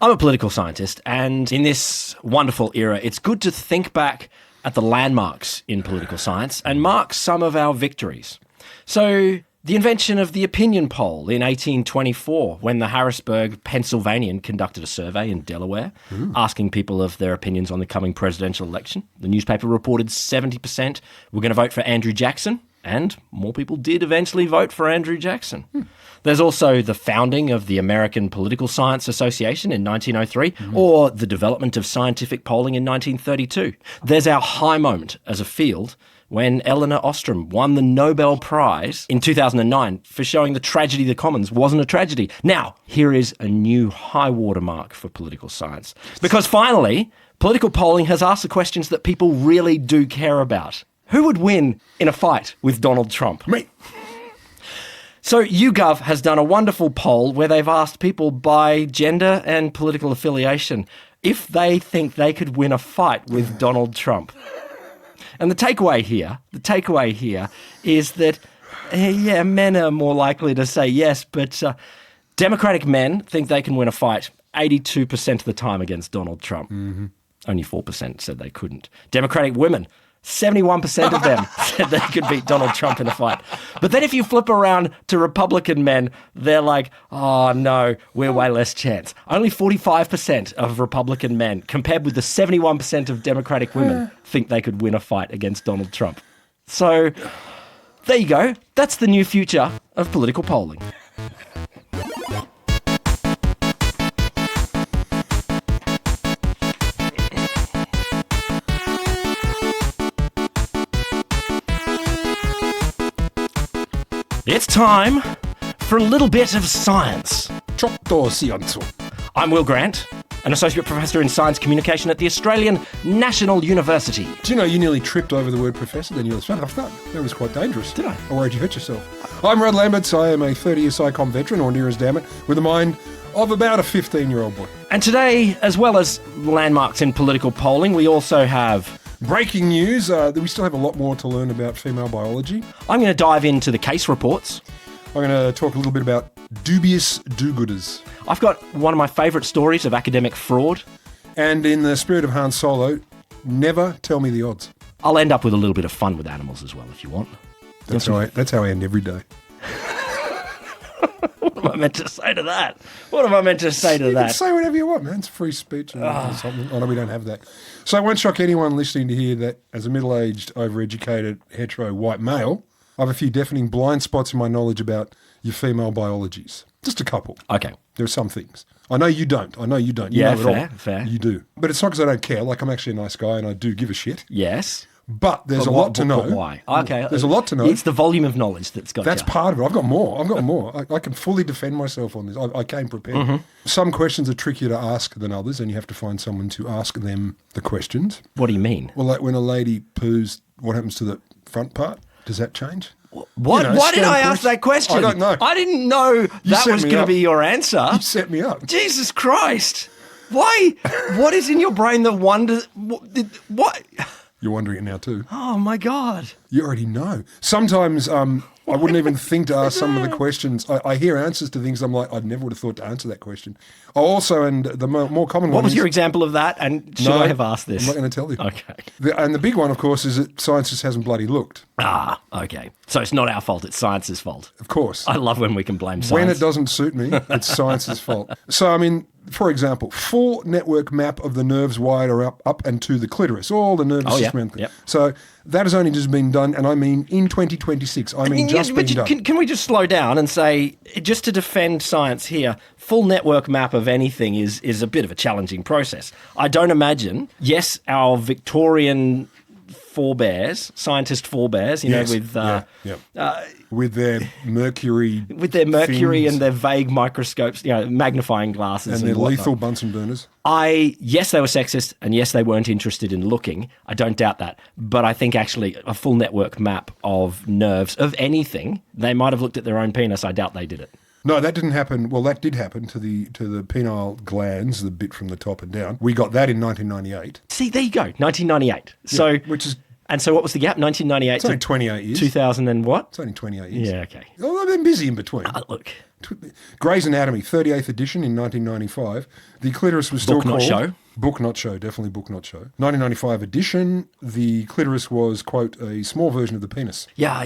I'm a political scientist, and in this wonderful era, it's good to think back at the landmarks in political science and mark some of our victories. So, the invention of the opinion poll in 1824, when the Harrisburg Pennsylvanian conducted a survey in Delaware, asking people of their opinions on the coming presidential election. The newspaper reported 70% were going to vote for Andrew Jackson, and more people did eventually vote for Andrew Jackson. There's also the founding of the American Political Science Association in 1903, or the development of scientific polling in 1932. There's our high moment as a field when Elinor Ostrom won the Nobel Prize in 2009 for showing the tragedy of the commons wasn't a tragedy. Now, here is a new high watermark for political science. Because finally, political polling has asked the questions that people really do care about. Who would win in a fight with Donald Trump? Me. So YouGov has done a wonderful poll where they've asked people by gender and political affiliation if they think they could win a fight with Donald Trump. And the takeaway here is that, men are more likely to say yes, but Democratic men think they can win a fight 82% of the time against Donald Trump. Only 4% said they couldn't. Democratic women, 71% of them said they could beat Donald Trump in a fight. But then if you flip around to Republican men, they're like, oh no, we're way less chance. Only 45% of Republican men, compared with the 71% of Democratic women, think they could win a fight against Donald Trump. So, there you go. That's the new future of political polling. It's time for a little bit of science. I'm Will Grant, an Associate Professor in Science Communication at the Australian National University. Do you know you nearly tripped over the word professor, then you were that was quite dangerous. Did I? I worried you hurt yourself. I'm Rod Lamberts. I am a 30-year SciComm veteran, or near as damn it, with a mind of about a 15-year-old boy. And today, as well as landmarks in political polling, we also have breaking news. We still have a lot more to learn about female biology. I'm going to dive into the case reports. I'm going to talk a little bit about dubious do-gooders. I've got one of my favourite stories of academic fraud. And in the spirit of Han Solo, never tell me the odds. I'll end up with a little bit of fun with animals as well, if you want. That's how I end every day. What am I meant to say to that? What am I meant to say to You that? can say whatever you want, man. It's free speech and something. Oh, no, we don't have that. So it won't shock anyone listening to hear that as a middle-aged, overeducated, hetero white male, I have a few deafening blind spots in my knowledge about your female biologies. Just a couple. Okay. There are some things. I know you don't. You Yeah, know it all. fair. You do. But it's not because I don't care. Like, I'm actually a nice guy and I do give a shit. Yes. But there's a lot to know. But why? Okay. There's a lot to know. It's the volume of knowledge that's got That's you. part of it. I've got more. I can fully defend myself on this. I came prepared. Some questions are trickier to ask than others, and you have to find someone to ask them the questions. What do you mean? Well, like when a lady poos, what happens to the front part? Does that change? What? You know, Why did I scan ask that question? I don't know. I didn't know that set was me going to up. be your answer. You set me up. Jesus Christ. Why? What is in your brain that wonders? What? You're wondering it now too. Oh, my God. You already know. Sometimes I wouldn't even think to ask some of the questions. I hear answers to things. I'm like, I never would have thought to answer that question. Also, and the more common one What was is, your example of that? And should I have asked this? I'm not going to tell you. Okay. And the big one, of course, is that science just hasn't bloody looked. Ah, okay. So it's not our fault. It's science's fault. Of course. I love when we can blame science. When it doesn't suit me, it's science's fault. So, I mean, for example, full network map of the nerves wired up and to the clitoris, all the nervous system. Yep. So that has only just been done, and I mean in 2026. I mean just been done. Can we just slow down and say, just to defend science here, full network map of anything is a bit of a challenging process. I don't imagine, yes, our Victorian forebears, scientist forebears, Yes. with with their mercury, fins fins and their vague microscopes, magnifying glasses and their whatnot. lethal Bunsen burners. Yes, they were sexist, and yes, they weren't interested in looking. I don't doubt that. But I think actually a full network map of nerves of anything, they might have looked at their own penis. I doubt they did it. No, that didn't happen. Well, that did happen to the penile glands, the bit from the top and down. We got that in 1998. See, there you go, 1998. So, which is and so what was the gap? 1998 it's only to 28 years. 2000 and what? It's only 28 years. Yeah, okay. Oh, I've been busy in between. Look, Grey's Anatomy, 38th edition in 1995. The clitoris was still Book, not called... show. Book, not show. Definitely book, not show. 1995 edition, the clitoris was, quote, a small version of the penis. Yeah.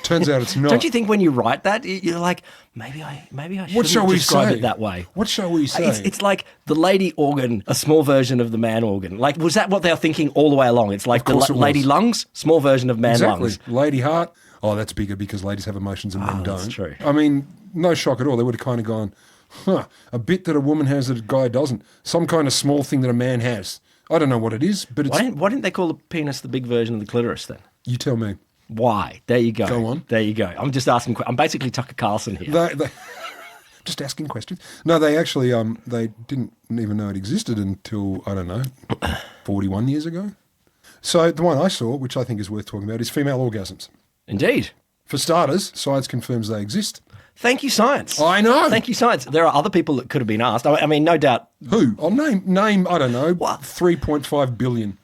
Turns out it's not. Don't you think when you write that, you're like, maybe I What shall shouldn't we describe say? it that way? What shall we say? It's like the lady organ, a small version of the man organ. Like, was that what they were thinking all the way along? It's like the course it was. lady lungs, small version of man Exactly. lungs. Lady heart. Oh, that's bigger because ladies have emotions and men don't. That's true. I mean, no shock at all. They would have kind of gone, a bit that a woman has that a guy doesn't. Some kind of small thing that a man has. I don't know what it is, but it's... Why didn't they call the penis the big version of the clitoris then? You tell me. Why? There you go. Go on. There you go. I'm just asking. I'm basically Tucker Carlson here. They just asking questions. No, they actually they didn't even know it existed until, I don't know, 41 years ago. So the one I saw, which I think is worth talking about, is female orgasms. Indeed. For starters, science confirms they exist. Thank you, science. I know. Thank you, science. There are other people that could have been asked. I mean, no doubt. Who? I'll name, I don't know, What? 3.5 billion.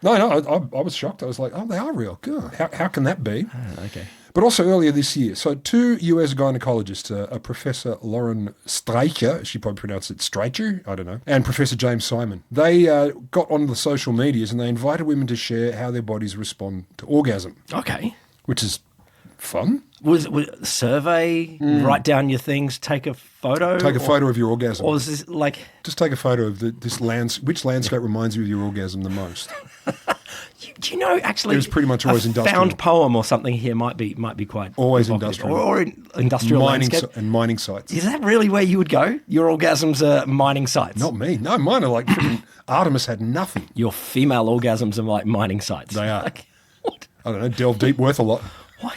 No, I was shocked. I was like, oh, they are real. God, how can that be? Okay. But also earlier this year, so two US gynecologists, a Professor Lauren Streicher, she probably pronounced it Streicher, I don't know, and Professor James Simon, they got on the social medias and they invited women to share how their bodies respond to orgasm, Okay. which is fun. Was survey, write down your things, take a photo? Take a photo of your orgasm. Or is this like... Just take a photo of which landscape reminds you of your orgasm the most. Do you know, actually... It was pretty much always a industrial. found poem or something here might be quite... Always evocative. industrial. Or industrial landscape. And mining sites. Is that really where you would go? Your orgasms are mining sites? Not me. No, mine are like freaking Artemis had nothing. Your female orgasms are like mining sites. They are. Like, what? I don't know, delve deep, worth a lot. What?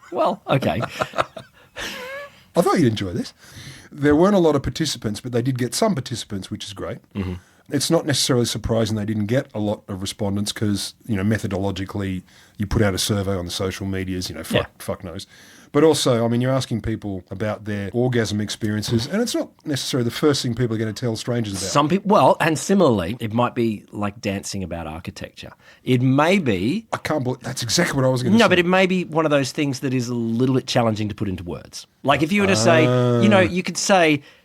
Well, okay. I thought you'd enjoy this. There weren't a lot of participants, but they did get some participants, which is great. Mm-hmm. It's not necessarily surprising they didn't get a lot of respondents because, methodologically, you put out a survey on the social medias, fuck knows. But also, I mean, you're asking people about their orgasm experiences, and it's not necessarily the first thing people are going to tell strangers about. Some people, well, and similarly, it might be like dancing about architecture. It may be... I can't believe... That's exactly what I was going to say. No, but it may be one of those things that is a little bit challenging to put into words. Like if you were to say,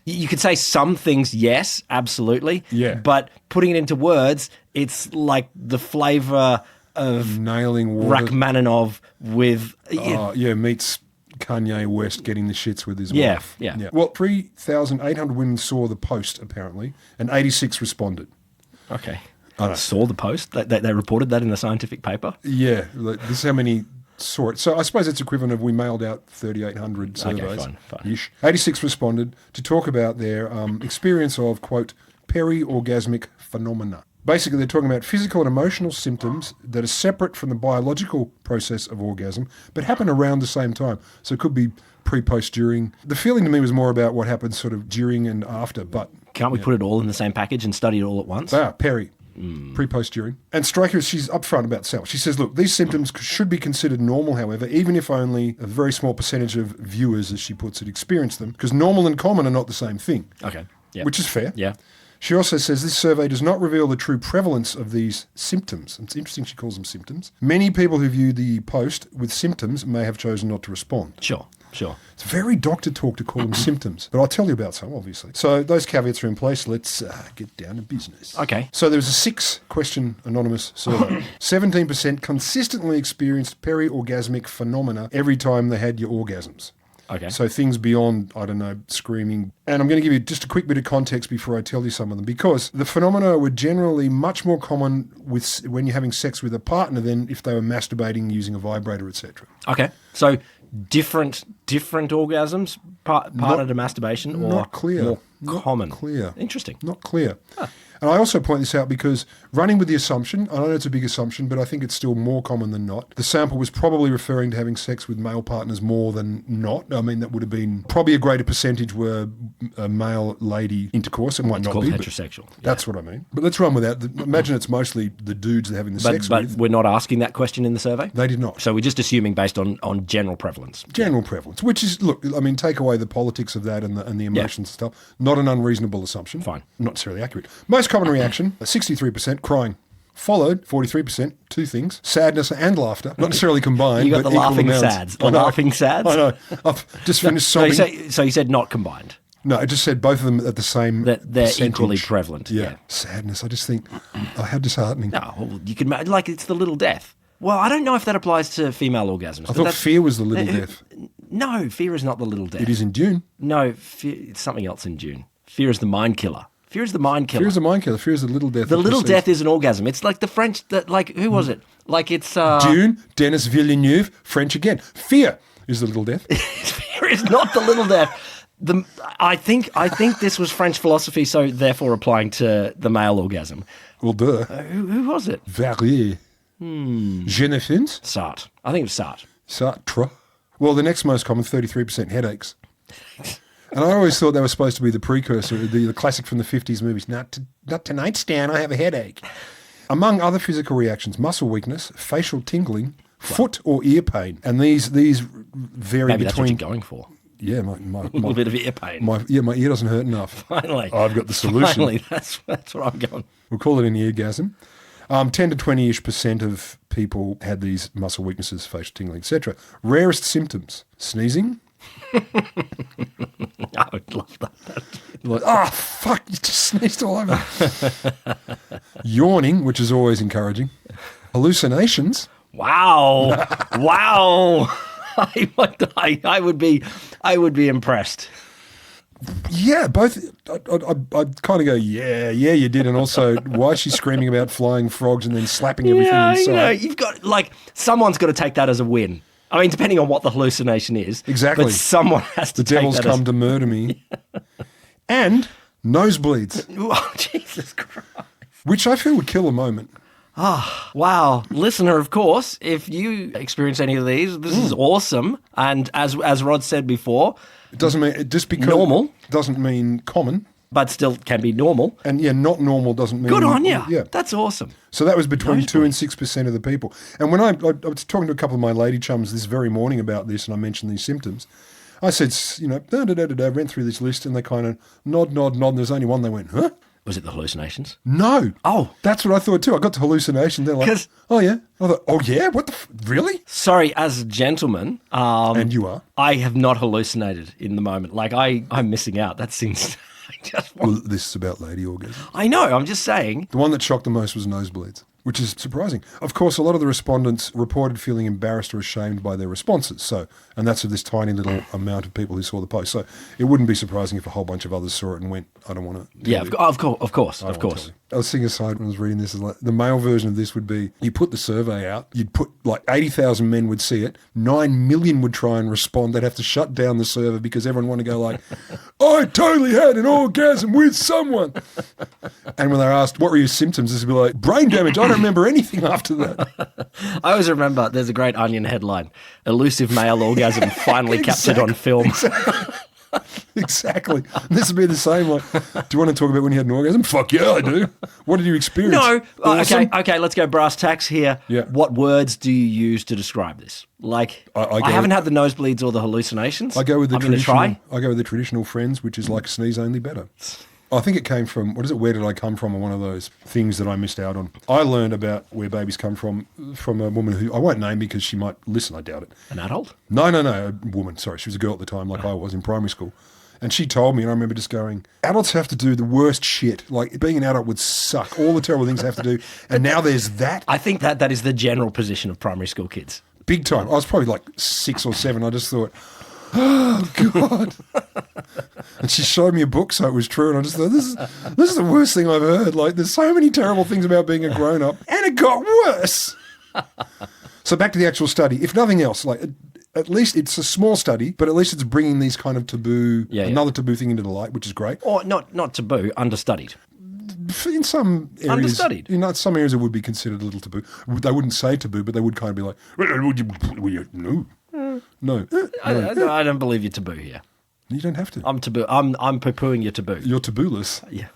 you could say some things, yes, absolutely. Yeah. But putting it into words, it's like the flavour of nailing water. Rachmaninoff with... meets Kanye West getting the shits with his wife. Yeah. Well, 3,800 women saw the post, apparently, and 86 responded. Okay. I saw the post. They reported that in the scientific paper? Yeah. This is how many saw it. So I suppose it's equivalent of we mailed out 3,800 surveys. Okay, fine. 86 responded to talk about their experience of, quote, Peri orgasmic phenomena. Basically, they're talking about physical and emotional symptoms that are separate from the biological process of orgasm, but happen around the same time. So it could be pre, post, during. The feeling to me was more about what happens sort of during and after, but... Can't we put it all in the same package and study it all at once? Peri. Pre, post, during. And Stryker, she's upfront about self. She says, look, these symptoms should be considered normal, however, even if only a very small percentage of viewers, as she puts it, experience them, because normal and common are not the same thing. Okay. Yep. Which is fair. Yeah. She also says this survey does not reveal the true prevalence of these symptoms. It's interesting she calls them symptoms. Many people who view the post with symptoms may have chosen not to respond. Sure. It's very doctor talk to call them symptoms, but I'll tell you about some, obviously. So those caveats are in place. Let's get down to business. Okay. So there was a 6-question anonymous survey. 17% consistently experienced peri-orgasmic phenomena every time they had your orgasms. Okay. So things beyond, I don't know, screaming. And I'm going to give you just a quick bit of context before I tell you some of them, because the phenomena were generally much more common when you're having sex with a partner than if they were masturbating using a vibrator, etc. Okay. So different orgasms, partner to masturbation, or not clear. more Not common? clear. Interesting. Not clear. And I also point this out because running with the assumption, I know it's a big assumption, but I think it's still more common than not. The sample was probably referring to having sex with male partners more than not. I mean, that would have been probably a greater percentage were a male-lady intercourse. It might It's not called be. heterosexual. That's what I mean. But let's run with that. Imagine it's mostly the dudes they're having the sex But with. we're not asking that question in the survey? They did not. So we're just assuming based on general prevalence. General prevalence, which is, look, I mean, take away the politics of that and the emotions and stuff. Not an unreasonable assumption. Fine. Not necessarily accurate. Most common reaction, 63%, crying. Followed, 43%, two things, sadness and laughter. Not necessarily combined, You got but the equal laughing amounts. sads. The laughing sads? I know. I've just finished So sobbing. so you said not combined. No, I just said both of them at the same That they're percentage. equally prevalent. Yeah. Sadness. I just think, how disheartening. No, well, you can like it's the little death. Well, I don't know if that applies to female orgasms. I thought fear was the little death. No, fear is not the little death. It is in Dune. No, fear, it's something else in Dune. Fear is the mind killer. Fear is the mind killer. Fear is a mind killer. Fear is the little death. The that little precedes. death is an orgasm. It's like the French. Like who was it? Like it's Dune, Denis Villeneuve, French again. Fear is the little death. Fear is not the little death. I think this was French philosophy, so therefore applying to the male orgasm. Well, duh. Who was it? Verrier. Jennifer's. Sartre. I think it was Sartre. Sartre. Well, the next most common, 33% headaches. And I always thought they were supposed to be the precursor, the classic from the 50s movies. Not tonight, Stan, I have a headache. Among other physical reactions, muscle weakness, facial tingling, foot or ear pain. And these vary Maybe that's what between... you're going for. Yeah, A little bit of ear pain. my ear doesn't hurt enough. Finally. I've got the solution. Finally, that's what I'm going. We'll call it an eargasm. 10 to 20-ish% of people had these muscle weaknesses, facial tingling, etc. Rarest symptoms, sneezing. I would love that. Like, fuck, you just sneezed all over. Yawning, which is always encouraging. Hallucinations. Wow. Wow. I would be impressed. Yeah, both. I'd kind of go, yeah, you did. And also, why is she screaming about flying frogs and then slapping everything inside? You know, you've got, someone's got to take that as a win. I mean, depending on what the hallucination is. Exactly. But someone has to The devil's come to murder me. And nosebleeds, Oh, Jesus Christ. which I feel would kill a moment. Wow. Listener, of course, if you experience any of these, this is awesome. And as Rod said before, It doesn't mean, just because Normal. doesn't mean common. but still can be normal. And yeah, not normal doesn't mean... Good on you. Yeah. That's awesome. So that was between 2 and 6% of the people. And when I was talking to a couple of my lady chums this very morning about this, and I mentioned these symptoms, I said, went through this list, and they kind of nod, and there's only one they went, huh? Was it the hallucinations? No. Oh. That's what I thought too. I got to hallucination. They're like, 'Cause- oh yeah. I thought, oh yeah? What the... Really? Sorry, as a gentleman, And you are? I have not hallucinated in the moment. Like, I'm missing out. That seems... Well, this is about lady orgasm. I know, I'm just saying. The one that shocked the most was nosebleeds, which is surprising. Of course, a lot of the respondents reported feeling embarrassed or ashamed by their responses. So, and that's of this tiny little amount of people who saw the post. So it wouldn't be surprising if a whole bunch of others saw it and went, I don't want to. Yeah, of course. I was thinking aside when I was reading this, is like, the male version of this would be, you put the survey out, you'd put like 80,000 men would see it, 9 million would try and respond. They'd have to shut down the server because everyone wanted to go like, I totally had an orgasm with someone. And when they're asked, what were your symptoms? This would be like, brain damage. I don't remember anything after that. I always remember there's a great Onion headline, elusive male orgasm finally captured on film. Exactly. And this would be the same. Like, do you want to talk about when you had an orgasm? Fuck yeah, I do. What did you experience? No. Awesome. Okay, let's go brass tacks here. Yeah. What words do you use to describe this? Like, I haven't had the nosebleeds or the hallucinations. I go with the I'm going to traditional. try. I go with the traditional friends, which is like sneeze only better. I think it came from, what is it, where did I come from, or one of those things that I missed out on. I learned about where babies come from a woman who, I won't name because she might listen, I doubt it. An adult? No, a woman, sorry, she was a girl at the time, like I was in primary school. And she told me, and I remember just going, adults have to do the worst shit. Like, being an adult would suck. All the terrible things they have to do. And now there's that. I think that is the general position of primary school kids. Big time. I was probably like 6 or 7. I just thought, oh, God. And she showed me a book, so it was true. And I just thought, this is the worst thing I've heard. Like, there's so many terrible things about being a grown-up. And it got worse. So back to the actual study. If nothing else, like... At least it's a small study, but at least it's bringing these kind of taboo, another taboo thing into the light, which is great. Or not taboo, understudied. In some areas, Understudied. In some areas, it would be considered a little taboo. They wouldn't say taboo, but they would kind of be like, no. I don't believe you're taboo here. You don't have to. I'm taboo. I'm poo-pooing your taboo. You're tabooless. Yeah.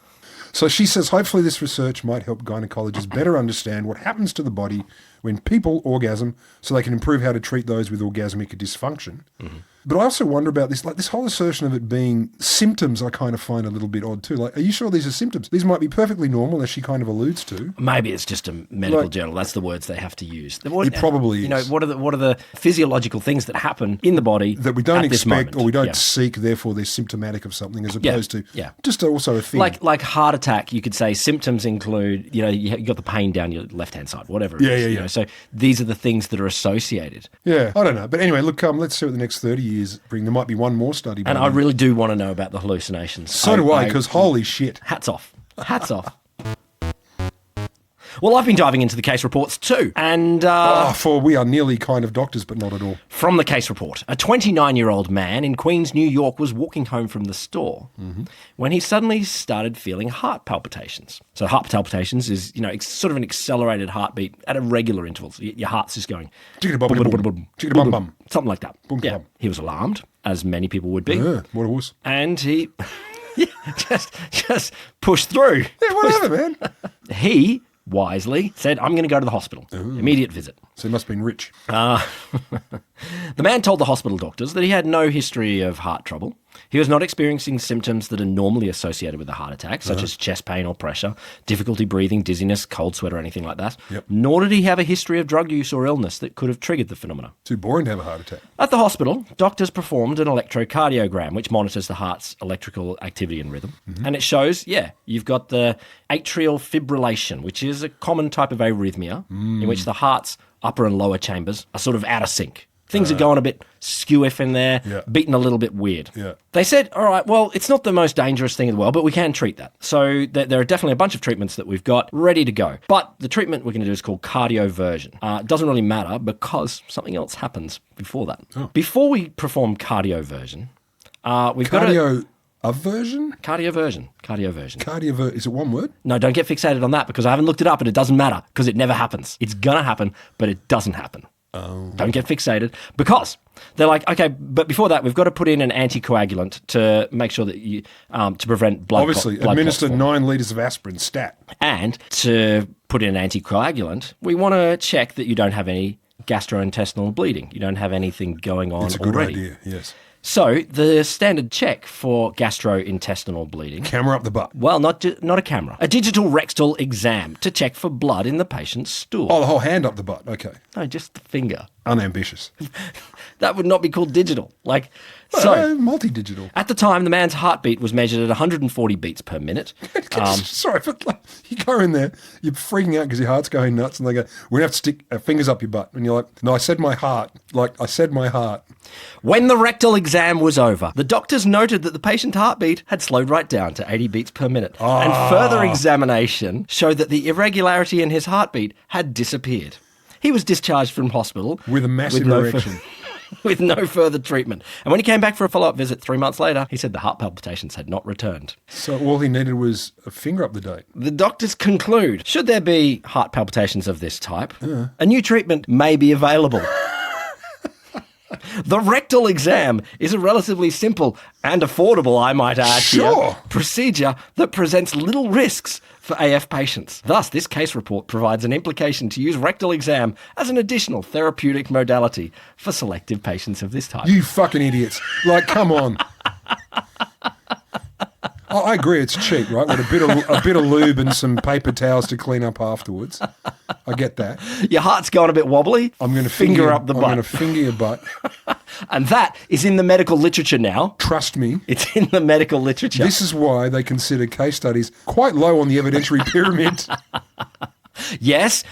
So she says, hopefully this research might help gynecologists better understand what happens to the body when people orgasm so they can improve how to treat those with orgasmic dysfunction. Mm-hmm. But I also wonder about this, like this whole assertion of it being symptoms I kind of find a little bit odd too. Like, are you sure these are symptoms? These might be perfectly normal, as she kind of alludes to. Maybe it's just a medical journal. That's the words they have to use. It probably is. You know, what are the physiological things that happen in the body that we don't expect or we don't Yeah. seek, therefore they're symptomatic of something, as opposed to Yeah. just also a thing. Like heart attack, you could say symptoms include, you know, you got the pain down your left-hand side, whatever it is. Yeah. You know, so these are the things that are associated. Yeah, I don't know. But anyway, look, let's see what the next 30 years bring. There might be one more study. And I really do want to know about the hallucinations. So do I, because holy shit. Hats off. Hats off. Well, I've been diving into the case reports too. And For we are nearly kind of doctors, but not at all. from the case report, a 29-year-old man in Queens, New York was walking home from the store when he suddenly started feeling heart palpitations. So heart palpitations is, you know, it's sort of an accelerated heartbeat at irregular intervals. Your heart's just going... Chickadee-bum-bum. Chickadee-bum-bum. Something like that. Boom, Yeah. boom. He was alarmed, as many people would be. Yeah, what a wuss. And he just pushed through. Yeah, whatever, man. He wisely said, I'm going to go to the hospital. Immediate visit. So he must have been rich. The man told the hospital doctors that he had no history of heart trouble. He was not experiencing symptoms that are normally associated with a heart attack, such as chest pain or pressure, difficulty breathing, dizziness, cold sweat, or anything like that. Yep. Nor did he have a history of drug use or illness that could have triggered the phenomena. Too boring to have a heart attack. At the hospital, doctors performed an electrocardiogram, which monitors the heart's electrical activity and rhythm. And it shows, you've got the atrial fibrillation, which is a common type of arrhythmia in which the heart's upper and lower chambers are sort of out of sync. Things are going a bit skew-iff in there, beating a little bit weird. Yeah. They said, all right, well, it's not the most dangerous thing in the world, but we can treat that. So there are definitely a bunch of treatments that we've got ready to go. But the treatment we're going to do is called cardioversion. It doesn't really matter because something else happens before that. Oh. Before we perform cardioversion, we've got to... Aversion? Cardioversion. Is it one word? No, don't get fixated on that because I haven't looked it up and it doesn't matter because it never happens. It's going to happen, but it doesn't happen. Oh. Don't get fixated because they're like, okay, but before that, we've got to put in an anticoagulant to make sure that you, to prevent blood Obviously, blood administer clots. 9 litres of aspirin, stat. And to put in an anticoagulant, we want to check that you don't have any gastrointestinal bleeding. You don't have anything going on It's a good already. idea, yes. So the standard check for gastrointestinal bleeding... Camera up the butt. Well, not a camera. A digital rectal exam to check for blood in the patient's stool. Oh, the whole hand up the butt. Okay. No, just the finger. Unambitious. That would not be called digital. Multi-digital. At the time, the man's heartbeat was measured at 140 beats per minute. Sorry, but you go in there, you're freaking out because your heart's going nuts, and they go, we're going to have to stick our fingers up your butt. And you're like, no, I said my heart. When the rectal exam was over, the doctors noted that the patient's heartbeat had slowed right down to 80 beats per minute. And further examination showed that the irregularity in his heartbeat had disappeared. He was discharged from hospital. With a massive erection. With no further treatment. And when he came back for a follow-up visit 3 months later, he said the heart palpitations had not returned. So all he needed was a finger up the date. The doctors conclude, should there be heart palpitations of this type, a new treatment may be available. The rectal exam is a relatively simple and affordable, I might add, procedure that presents little risks for AF patients. Thus, this case report provides an implication to use rectal exam as an additional therapeutic modality for selective patients of this type. You fucking idiots. Like, come on. I agree, it's cheap, right? With a bit of lube and some paper towels to clean up afterwards. I get that. Your heart's going a bit wobbly. I'm going to finger up the butt. I'm going to finger your butt. And that is in the medical literature now. Trust me. It's in the medical literature. This is why they consider case studies quite low on the evidentiary pyramid. Yes,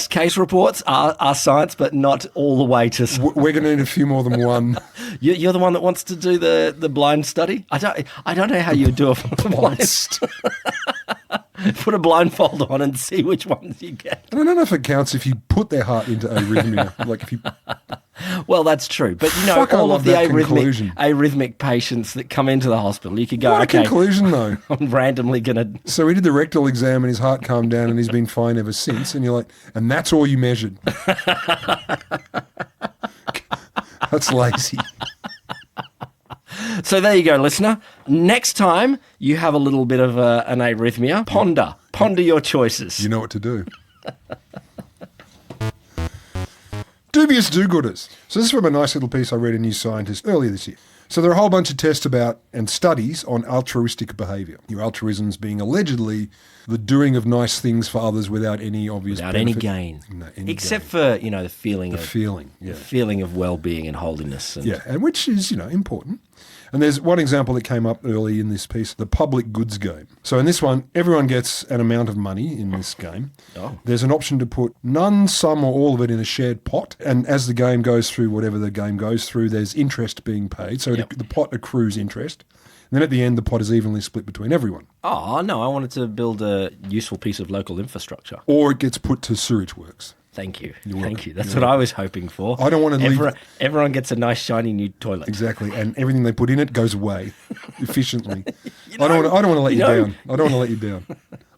case reports are science, but not all the way to... We're going to need a few more than one. You're the one that wants to do the blind study? I don't know how you would do a blind study. Put a blindfold on and see which ones you get. I don't know if it counts if you put their heart into arrhythmia. Like if you... Well, that's true. But, you know, all of the arrhythmic patients that come into the hospital, you could go, what a conclusion, though. I'm randomly going to... So he did the rectal exam and his heart calmed down and he's been fine ever since. And you're like, and that's all you measured. That's lazy. So there you go, listener. Next time you have a little bit of an arrhythmia, ponder your choices. You know what to do. Do Dubious do-gooders. So this is from a nice little piece I read in New Scientist earlier this year. So there are a whole bunch of tests about and studies on altruistic behaviour. Your altruisms being allegedly the doing of nice things for others without any obvious Without benefit. any gain. No, any Except gain. for, the feeling The feeling of well-being and holiness. And and which is, important. And there's one example that came up early in this piece, the public goods game. So in this one, everyone gets an amount of money in this game. Oh. There's an option to put none, some or all of it in a shared pot. And as the game goes through, whatever the game goes through, there's interest being paid. So the pot accrues interest. And then at the end, the pot is evenly split between everyone. Oh, no, I wanted to build a useful piece of local infrastructure. Or it gets put to sewage works. Thank you. You're Thank welcome. you. That's what I was hoping for. I don't want to leave... Everyone gets a nice, shiny new toilet. Exactly. And everything they put in it goes away efficiently. I don't want to let you down. I don't want to let you down.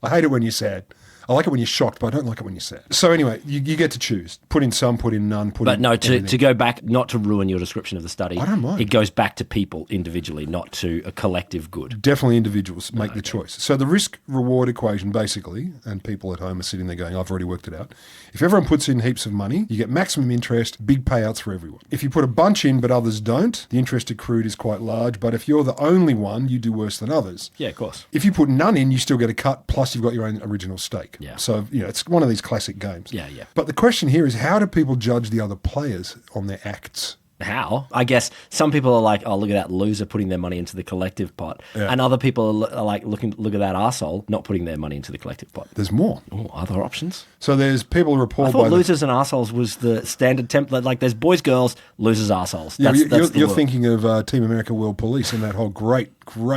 I hate it when you're sad. I like it when you're shocked, but I don't like it when you're sad. So anyway, you get to choose. Put in some, put in none, But no, to go back, not to ruin your description of the study. I don't mind. It goes back to people individually, not to a collective good. Definitely individuals make the choice. So the risk-reward equation, basically, and people at home are sitting there going, I've already worked it out. If everyone puts in heaps of money, you get maximum interest, big payouts for everyone. If you put a bunch in but others don't, the interest accrued is quite large. But if you're the only one, you do worse than others. Yeah, of course. If you put none in, you still get a cut, plus you've got your own original stake. Yeah. So, it's one of these classic games. Yeah. But the question here is, how do people judge the other players on their acts? How? I guess some people are like, oh, look at that loser putting their money into the collective pot. Yeah. And other people are like, look at that arsehole not putting their money into the collective pot. There's more. Oh, other options? So there's people I report thought by losers and arseholes was the standard template. Like there's boys, girls, losers, arseholes. Yeah, That's you're thinking of Team America World Police and that whole great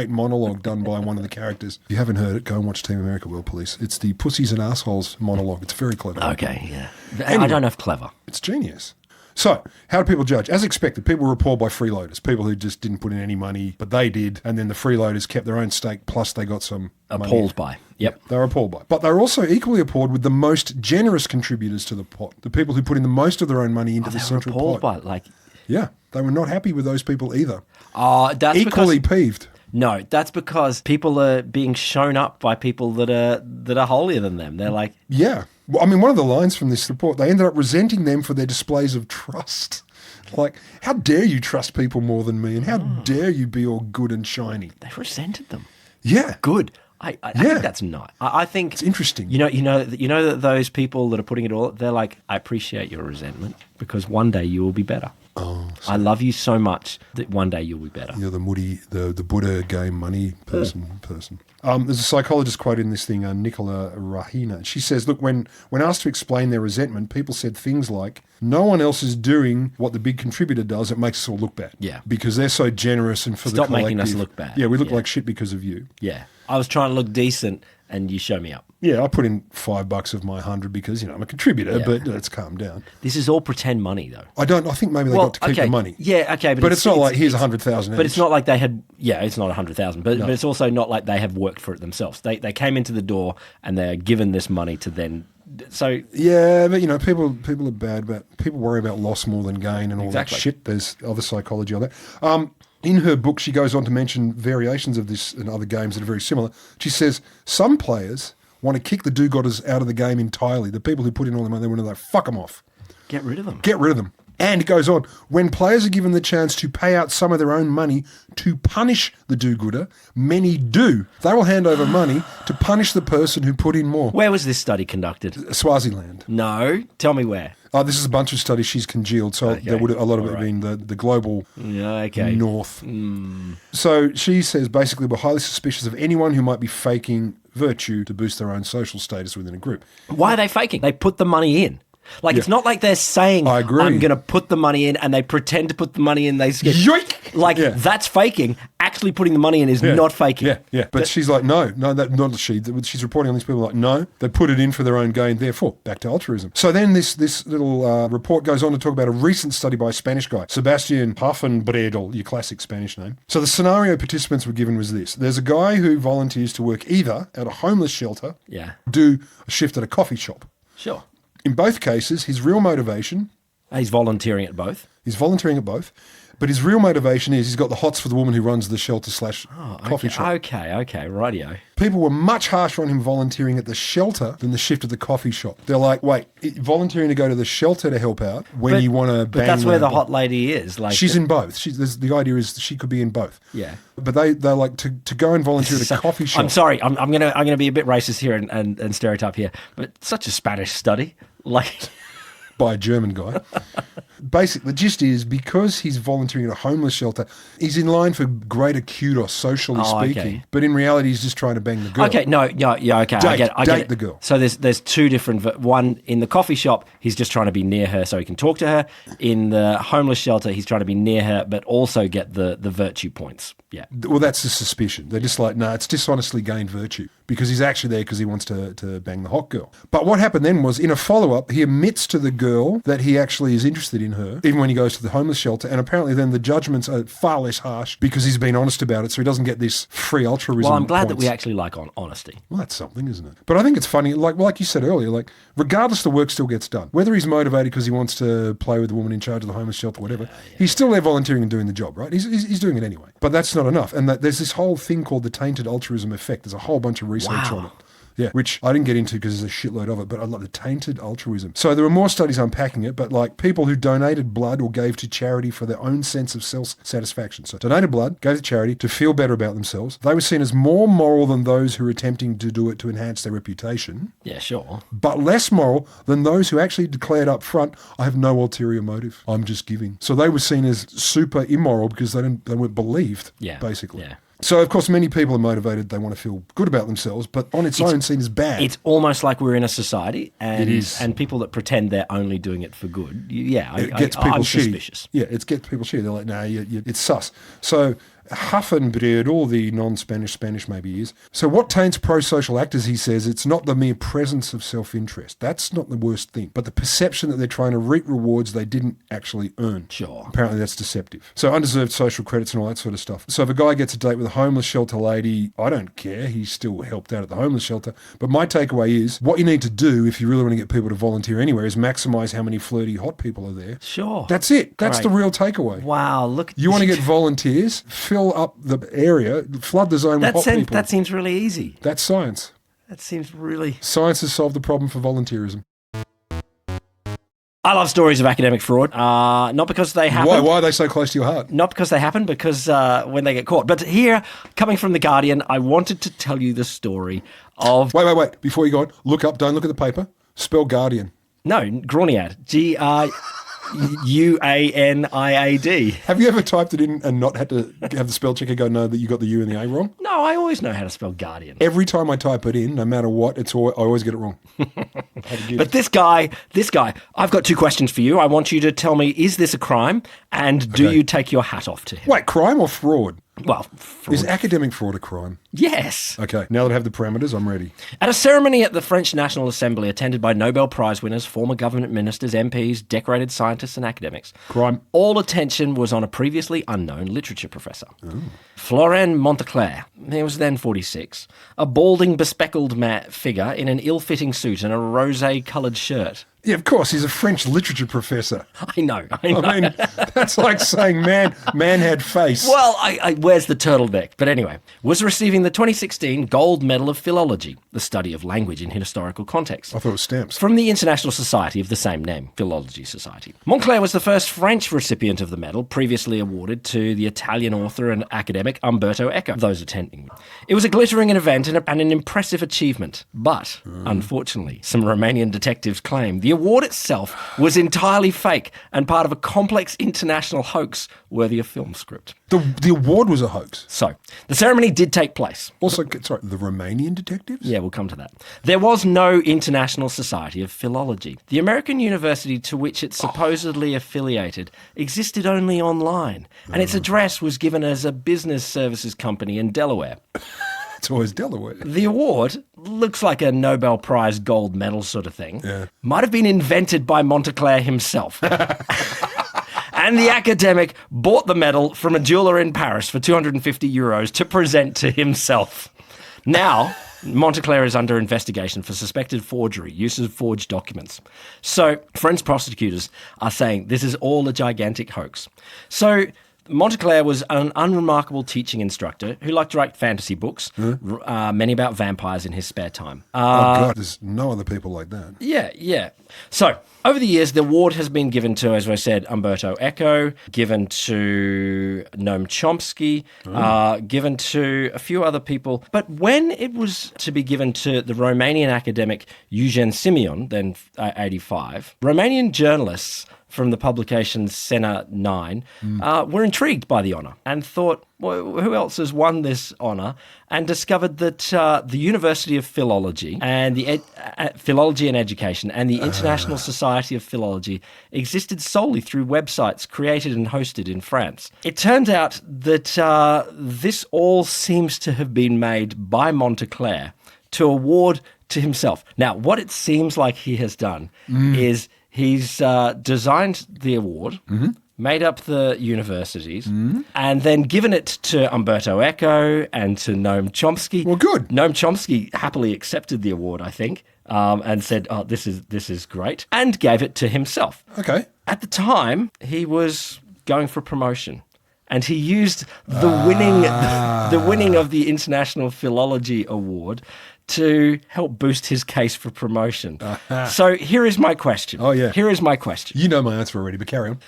monologue done by one of the characters. If you haven't heard it, go and watch Team America World Police. It's the pussies and assholes monologue. It's very clever. Okay, yeah. Anyway, I don't know if clever. It's genius. So, how do people judge? As expected, people report by freeloaders, people who just didn't put in any money, but they did, and then the freeloaders kept their own stake, plus they got some money. Appalled by. Yep. They were appalled by. But they were also equally appalled with the most generous contributors to the pot, the people who put in the most of their own money into the central Appalled pot. by, Yeah, they were not happy with those people either. That's Equally peeved. No, that's because people are being shown up by people that are holier than them. They're like... Yeah. Well, I mean, one of the lines from this report, they ended up resenting them for their displays of trust. Like, how dare you trust people more than me, and how dare you be all good and shiny? They resented them. Yeah. Good. I think that's not. I think... It's interesting. You know that those people that are putting it all, they're like, I appreciate your resentment because one day you will be better. Oh, I love you so much that one day you'll be better. You're the Buddha game money person. There's a psychologist quote in this thing, Nicola Rahina. She says, look, when asked to explain their resentment, people said things like, no one else is doing what the big contributor does. It makes us all look bad. Yeah. Because they're so generous and for the collective. Stop making us look bad. Yeah, we look like shit because of you. Yeah. I was trying to look decent and you show me up. Yeah, I put in $5 of my 100 because, I'm a contributor, but let's calm down. This is all pretend money, though. I think maybe they got to keep the money. Yeah, okay. But it's not like, here's 100,000 But it's not like they had, it's not 100,000, but it's also not like they have worked for it themselves. They came into the door and they're given this money to then, so... Yeah, but, people are bad, but people worry about loss more than gain and all that shit. There's other psychology on that. In her book, she goes on to mention variations of this and other games that are very similar. She says, some players want to kick the do-gooders out of the game entirely. The people who put in all the money, they want to like, fuck them off. Get rid of them. Get rid of them. And it goes on, when players are given the chance to pay out some of their own money to punish the do-gooder, many do. They will hand over money to punish the person who put in more. Where was this study conducted? Swaziland. No. Tell me where. This is a bunch of studies she's congealed, so there would a lot of it being the global north. So she says basically we're highly suspicious of anyone who might be faking virtue to boost their own social status within a group. Why are they faking? They put the money in. Like, it's not like they're saying, I agree. I'm going to put the money in, and they pretend to put the money in. They get, yoink! Like, that's faking. Actually putting the money in is not faking. Yeah. But she's like, no, that not she. She's reporting on these people like, no, they put it in for their own gain, therefore, back to altruism. So then this little report goes on to talk about a recent study by a Spanish guy, Sebastian Hafenbredel, your classic Spanish name. So the scenario participants were given was this. There's a guy who volunteers to work either at a homeless shelter, do a shift at a coffee shop. Sure. In both cases, his real motivation... He's volunteering at both. He's volunteering at both. But his real motivation is he's got the hots for the woman who runs the shelter/coffee shop. Okay, radio. People were much harsher on him volunteering at the shelter than the shift at the coffee shop. They're like, wait, volunteering to go to the shelter to help out when you want to bang. But that's where the hot lady is. Like she's in both. The idea is she could be in both. Yeah. But they're like to go and volunteer at a coffee shop. I'm sorry, I'm gonna be a bit racist here and stereotype here, but such a Spanish study, like. By a German guy. Basically, the gist is because he's volunteering at a homeless shelter, he's in line for greater kudos, socially speaking. Okay. But in reality, he's just trying to bang the girl. Okay, okay. I get it. The girl. So there's two different. One in the coffee shop, he's just trying to be near her so he can talk to her. In the homeless shelter, he's trying to be near her, but also get the virtue points. Yeah. Well, that's the suspicion. They're just like, no, it's dishonestly gained virtue because he's actually there because he wants to bang the hot girl. But what happened then was, in a follow-up, he admits to the girl that he actually is interested in her, even when he goes to the homeless shelter. And apparently then the judgments are far less harsh because he's been honest about it, so he doesn't get this free altruism. Well, I'm glad that points. we actually like honesty. Well, that's something, isn't it? But I think it's funny, like you said earlier, like regardless, the work still gets done. Whether he's motivated because he wants to play with the woman in charge of the homeless shelter, whatever, he's still there volunteering and doing the job, right? He's doing it anyway. But that's not enough. And there's this whole thing called the Tainted Altruism effect. There's a whole bunch of research on it. Yeah, which I didn't get into because there's a shitload of it, but I love the tainted altruism. So there were more studies unpacking it, but like people who donated blood or gave to charity for their own sense of self-satisfaction. So donated blood, gave to charity to feel better about themselves. They were seen as more moral than those who were attempting to do it to enhance their reputation. Yeah, sure. But less moral than those who actually declared up front, I have no ulterior motive. I'm just giving. So they were seen as super immoral because they weren't believed, basically. Yeah. So, of course, many people are motivated. They want to feel good about themselves, but on its own seen as bad. It's almost like we're in a society, and it is. And people that pretend they're only doing it for good. It gets people I'm shitty. suspicious. Yeah, it gets people shitty. They're like, no, it's sus. So Huffenbreed, all the Spanish maybe is. So what taints pro-social actors, he says, it's not the mere presence of self-interest. That's not the worst thing. But the perception that they're trying to reap rewards they didn't actually earn. Sure. Apparently that's deceptive. So undeserved social credits and all that sort of stuff. So if a guy gets a date with a homeless shelter lady, I don't care. He still helped out at the homeless shelter. But my takeaway is, what you need to do if you really want to get people to volunteer anywhere is maximise how many flirty hot people are there. Sure. That's it. That's the real takeaway. Wow, look. You want to get volunteers, fill up the area, flood the zone with hot people. That seems really easy. That's science. That seems really... Science has solved the problem for volunteerism. I love stories of academic fraud, not because they happen. Why are they so close to your heart? Not because they happen, because when they get caught. But here, coming from The Guardian, I wanted to tell you the story of... Wait. Before you go on, look up, don't look at the paper. Spell Guardian. No, Gruniad. Guaniad. Have you ever typed it in and not had to have the spell checker go, no, that you got the U and the A wrong? No, I always know how to spell Guardian. Every time I type it in, no matter what, I always get it wrong. But this guy, I've got two questions for you. I want you to tell me, is this a crime? And do you take your hat off to him? Wait, crime or fraud? Well, fraud. Is academic fraud a crime? Yes. Okay, now that I have the parameters, I'm ready. At a ceremony at the French National Assembly attended by Nobel Prize winners, former government ministers, MPs, decorated scientists and academics, crime. All attention was on a previously unknown literature professor. Florent Monteclair, he was then 46, a balding, bespectacled figure in an ill-fitting suit and a rosé-coloured shirt. Yeah, of course, he's a French literature professor. I know. I mean, that's like saying man had face. Well, where's the turtleneck? But anyway, was receiving the 2016 Gold Medal of Philology, the study of language in historical context. I thought it was stamps. From the International Society of the same name, Philology Society. Montclair was the first French recipient of the medal, previously awarded to the Italian author and academic Umberto Eco, those attending. It was a glittering event and an impressive achievement. But, unfortunately, some Romanian detectives claim the award itself was entirely fake and part of a complex international hoax worthy of film script. The award was a hoax? So, the ceremony did take place. Also, sorry, the Romanian detectives? Yeah, we'll come to that. There was no International Society of Philology. The American university to which it supposedly affiliated existed only online, and its address was given as a business services company in Delaware. It's always Delaware. The award looks like a Nobel Prize gold medal sort of thing. Yeah. Might have been invented by Monteclair himself. And the academic bought the medal from a jeweller in Paris for €250 to present to himself. Now, Monteclair is under investigation for suspected forgery, use of forged documents. So, French prosecutors are saying this is all a gigantic hoax. So, Montclair was an unremarkable teaching instructor who liked to write fantasy books, many about vampires in his spare time. Oh, God, there's no other people like that. Yeah. So, over the years, the award has been given to, as I said, Umberto Eco, given to Noam Chomsky, given to a few other people. But when it was to be given to the Romanian academic Eugen Simion, then 85, Romanian journalists from the publication Sena 9 were intrigued by the honour and thought, well, who else has won this honour? And discovered that the University of Philology and the Philology and Education and the International Society of Philology existed solely through websites created and hosted in France. It turns out that this all seems to have been made by Montclair to award to himself. Now, what it seems like he has done is he's designed the award, made up the universities, and then given it to Umberto Eco and to Noam Chomsky. Well, good. Noam Chomsky happily accepted the award, I think, and said, "Oh, this is great," and gave it to himself. Okay. At the time, he was going for promotion. And he used the winning of the International Philology Award to help boost his case for promotion. So here is my question. Oh, yeah. Here is my question. You know my answer already, but carry on.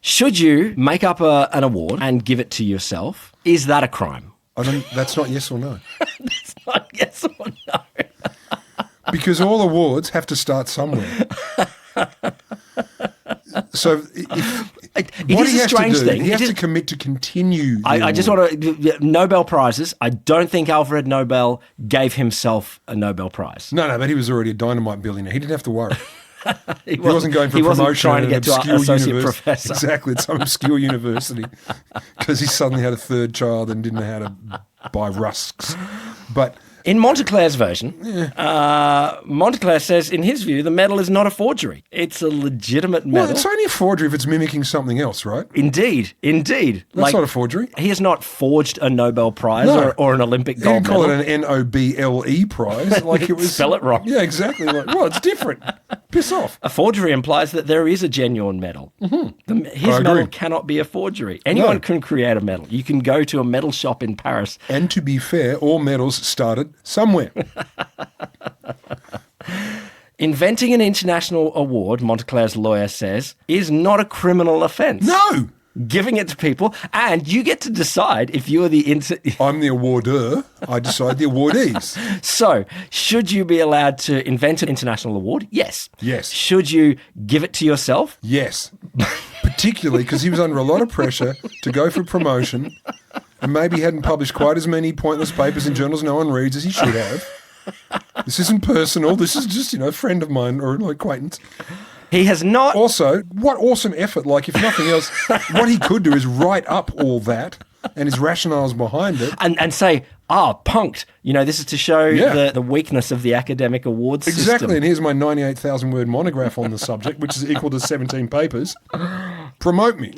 Should you make up an award and give it to yourself? Is that a crime? That's not yes or no. It's not yes or no. Because all awards have to start somewhere. So It is a strange thing. He has to commit to continue. I just want to Nobel Prizes. I don't think Alfred Nobel gave himself a Nobel Prize. No, but he was already a dynamite billionaire. He didn't have to worry. He wasn't going for promotion. Wasn't trying to get to associate professor. Exactly, at some obscure university because he suddenly had a third child and didn't know how to buy rusks. But in Montclair's version, Montclair says, in his view, the medal is not a forgery. It's a legitimate medal. Well, it's only a forgery if it's mimicking something else, right? Indeed. That's not a forgery. He has not forged a Nobel Prize or an Olympic gold medal. He didn't call it an Noble prize. Like it was. Spell it wrong. Yeah, exactly. Well, it's different. Piss off. A forgery implies that there is a genuine medal. His medal cannot be a forgery. Anyone can create a medal. You can go to a medal shop in Paris. And to be fair, all medals started somewhere. Inventing an international award, Montclair's lawyer says, is not a criminal offence. No! Giving it to people, and you get to decide if you are the... I'm the awarder. I decide the awardees. So, should you be allowed to invent an international award? Yes. Yes. Should you give it to yourself? Yes. Particularly because he was under a lot of pressure to go for promotion and maybe hadn't published quite as many pointless papers in journals no one reads as he should have. This isn't personal. This is just, a friend of mine or an acquaintance. He has not... Also, what awesome effort. Like, if nothing else, what he could do is write up all that and his rationales behind it. And say, punked. This is to show the weakness of the academic awards system. Exactly, and here's my 98,000-word monograph on the subject, which is equal to 17 papers. Promote me.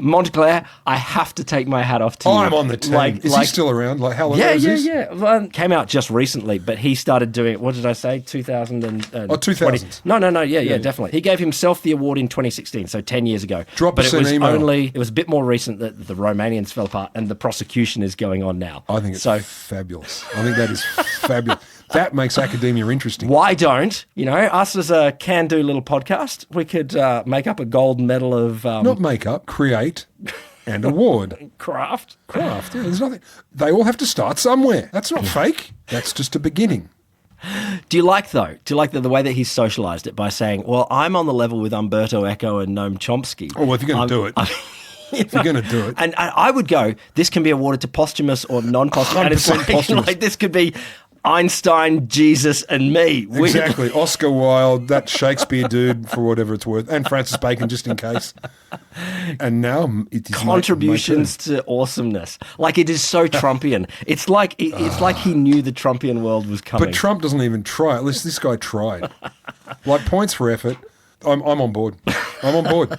Montclair, I have to take my hat off to you. I'm on the team. Is he still around? Like, how long ago is this? Yeah. Well, came out just recently, but he started doing it, what did I say, 2000 and... 2000. No, yeah, definitely. He gave himself the award in 2016, so 10 years ago. Drop us an email. It was a bit more recent that the Romanians fell apart, and the prosecution is going on now. I think it's fabulous. I think that is fabulous. That makes academia interesting. Why don't, us as a can-do little podcast, we could make up a gold medal of... Not make up, create and award. Craft. Yeah, there's nothing. They all have to start somewhere. That's not fake. That's just a beginning. Do you like the way that he's socialised it by saying, well, I'm on the level with Umberto Eco and Noam Chomsky. Oh, well, if you're going to do it. If you're going to do it. And I would go, this can be awarded to posthumous or non-posthumous. And it's posthumous. Like this could be Einstein, Jesus, and me. Exactly. Oscar Wilde, that Shakespeare dude, for whatever it's worth, and Francis Bacon, just in case. And now it is contributions to awesomeness. Like, it is so Trumpian. It's like he knew the Trumpian world was coming. But Trump doesn't even try. At least this guy tried. Like, points for effort. I'm on board. I'm on board.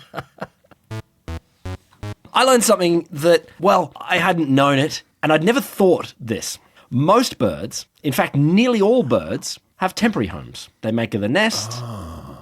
I learned something that, well, I hadn't known it, and I'd never thought this. Most birds, in fact, nearly all birds, have temporary homes. They make of the nest,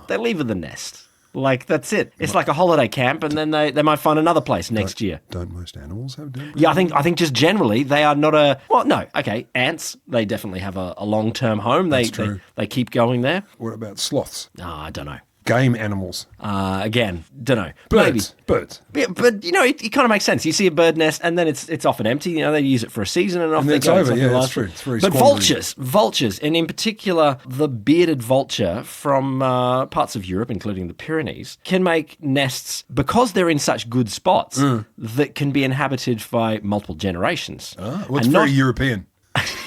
they leave of the nest. Like, that's it. It's like a holiday camp, and then they might find another place next year. Don't most animals have den breeding? Yeah, I think just generally they are not a... Well, no, okay, ants, they definitely have a long-term home. That's true. They keep going there. What about sloths? I don't know. Game animals. Again, don't know. Birds. Maybe. Birds. Yeah, but, it kind of makes sense. You see a bird nest, and then it's often empty. They use it for a season, and off And they it's go. over. It's Yeah, like that's true. It's very But squandery. vultures, and in particular, the bearded vulture from parts of Europe, including the Pyrenees, can make nests, because they're in such good spots, that can be inhabited by multiple generations. Well, it's very European.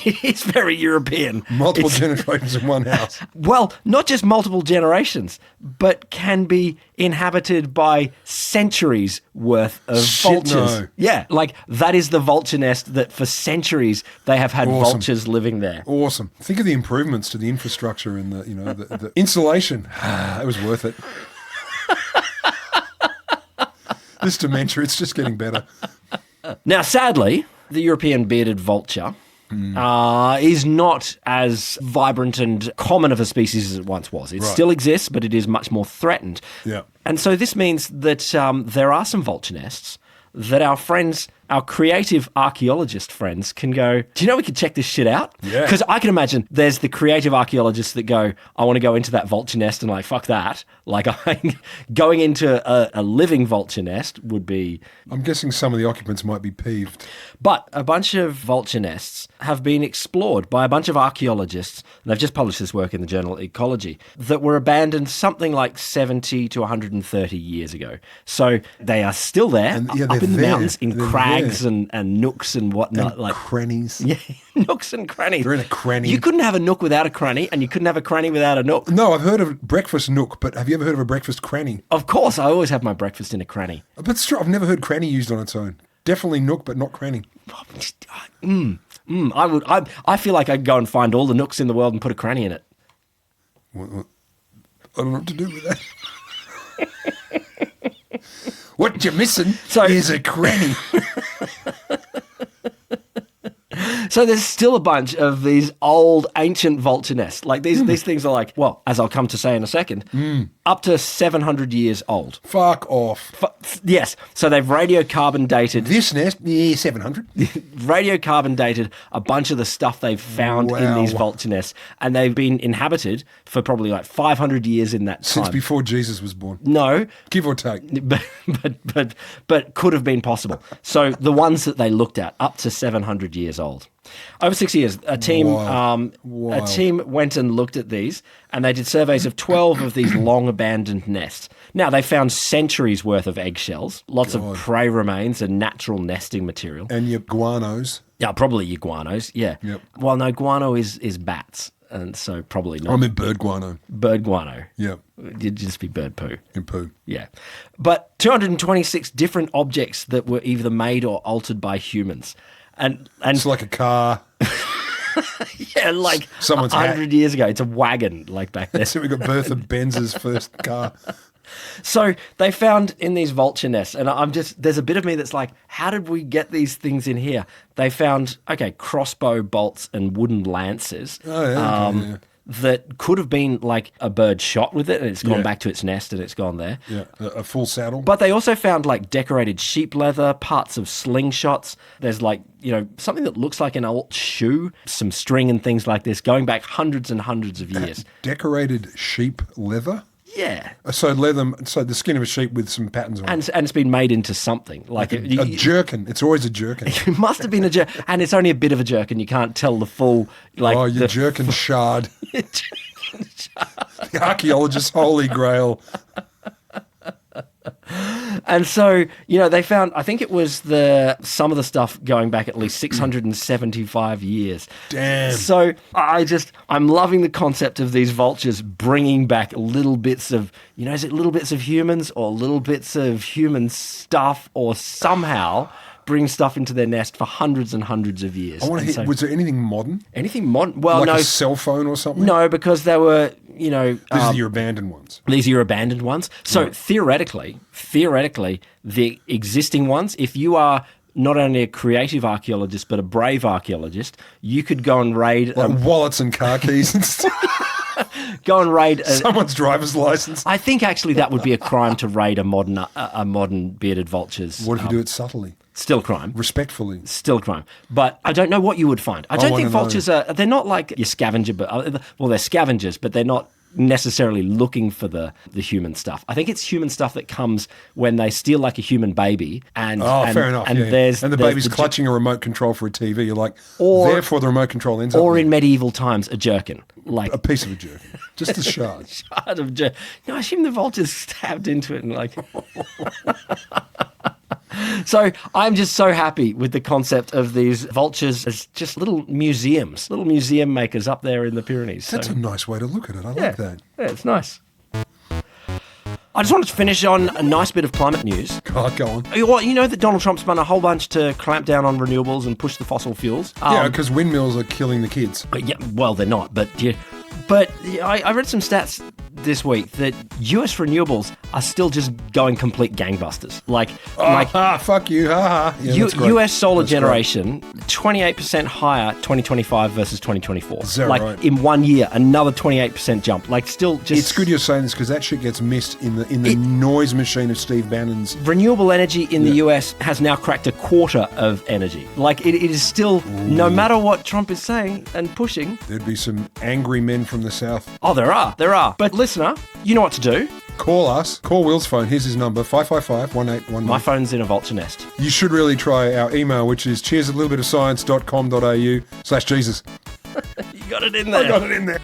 It's very European. Multiple generations in one house. Well, not just multiple generations, but can be inhabited by centuries worth of Shit, vultures. no. Yeah, like that is the vulture nest that for centuries they have had Awesome. vultures living there. Awesome. Think of the improvements to the infrastructure and the insulation. It was worth it. This dementia, it's just getting better. Now, sadly, the European bearded vulture is not as vibrant and common of a species as it once was. It still exists, but it is much more threatened. Yeah. And so this means that there are some vulture nests that our friends, our creative archaeologist friends can go, do you know we could check this shit out? Yeah. Because I can imagine there's the creative archaeologists that go, I want to go into that vulture nest and like, fuck that. Like going into a living vulture nest would be... I'm guessing some of the occupants might be peeved. But a bunch of vulture nests have been explored by a bunch of archaeologists, and they've just published this work in the journal Ecology, that were abandoned something like 70 to 130 years ago. So they are still there, And, yeah, up they're in the there. mountains, in They're crags there. and nooks and whatnot. And like crannies. Yeah, nooks and crannies. They're in a cranny. You couldn't have a nook without a cranny, and you couldn't have a cranny without a nook. No, I've heard of breakfast nook, but have you ever heard of a breakfast cranny? Of course, I always have my breakfast in a cranny. But it's true, I've never heard cranny used on its own. Definitely nook, but not cranny. I feel like I'd go and find all the nooks in the world and put a cranny in it. What? I don't know what to do with that. What you're missing is a cranny. So there's still a bunch of these old, ancient vulture nests. Like these things are like, well, as I'll come to say in a second, up to 700 years old. Fuck off. Yes. So they've radiocarbon dated. This nest, 700. Radiocarbon dated a bunch of the stuff they've found in these vulture nests, and they've been inhabited for probably like 500 years in that time. Since before Jesus was born. No, Give or take. but could have been possible. So the ones that they looked at, up to 700 years old. Over 6 years, a team Wow. a team went and looked at these, and they did surveys of 12 of these long abandoned nests. Now, they found centuries worth of eggshells, lots of prey remains and natural nesting material. And your guanos. Yeah, probably iguanos, yeah. Yep. Well, no, guano is bats, and so probably not. I mean bird guano. Bird guano. Yep. It'd just be bird poo. And poo. Yeah. But 226 different objects that were either made or altered by humans. And It's like a car. yeah, like Someone's 100 years ago. It's a wagon, like back there. So we got Bertha Benz's first car. So they found in these vulture nests, and there's a bit of me that's like, how did we get these things in here? They found, crossbow bolts and wooden lances. Oh, yeah, okay, yeah. That could have been like a bird shot with it, and it's gone Yeah. back to its nest and it's gone there. Yeah, a full saddle. But they also found like decorated sheep leather, parts of slingshots. There's like, something that looks like an old shoe, some string and things like this, going back hundreds and hundreds of years. Decorated sheep leather? Yeah. So the skin of a sheep with some patterns on it. And it's been made into something. Like A jerkin. It's always a jerkin. It must have been a jerkin. And it's only a bit of a jerkin. You can't tell the full... Your jerkin shard. The archaeologist's holy grail. And so, they found, I think it was some of the stuff going back at least 675 years. Damn. So I'm loving the concept of these vultures bringing back little bits of, is it little bits of humans or little bits of human stuff, or somehow bring stuff into their nest for hundreds and hundreds of years. I want to hear, was there anything modern? Anything modern? Well, like no. a cell phone or something? No, because they were, These are your abandoned ones. These are your abandoned ones. So theoretically, the existing ones, if you are not only a creative archaeologist but a brave archaeologist, you could go and raid... Like wallets and car keys and stuff. Go and raid someone's driver's license. I think actually that would be a crime to raid a modern bearded vulture's. What if you do it subtly? Still a crime. Respectfully. Still a crime. But I don't know what you would find. I don't think vultures they're not like your scavenger, but well, they're scavengers, but they're not necessarily looking for the human stuff. I think it's human stuff that comes when they steal like a human baby and fair enough. And the baby's clutching a remote control for a TV. You're like, therefore the remote control ends up. Or in medieval times, a jerkin. Like a piece of a jerkin. Just a shard. Shard of jerkin. No, I assume the vultures stabbed into it and like So I'm just so happy with the concept of these vultures as just little museum makers up there in the Pyrenees. That's a nice way to look at it. I like that. Yeah, it's nice. I just wanted to finish on a nice bit of climate news. God, go on. Well, you know that Donald Trump's done a whole bunch to clamp down on renewables and push the fossil fuels. Yeah, because windmills are killing the kids. Yeah, well, they're not, but I read some stats this week that US renewables are still just going complete gangbusters. Fuck you, ha ha. Yeah, US solar generation, 28% higher 2025 versus 2024. Is that right? In 1 year, another 28% jump. Still just... It's good you're saying this because that shit gets missed in the noise machine of Steve Bannon's... Renewable energy in the US has now cracked a quarter of energy. It is still, no matter what Trump is saying and pushing... There'd be some angry men from the South. Oh, there are. But listener, you know what to do. Call us. Call Will's phone. Here's his number, 555-1819. My phone's in a vulture nest. You should really try our email, which is cheers@littlebittofscience.com.au/Jesus. You got it in there. I got it in there.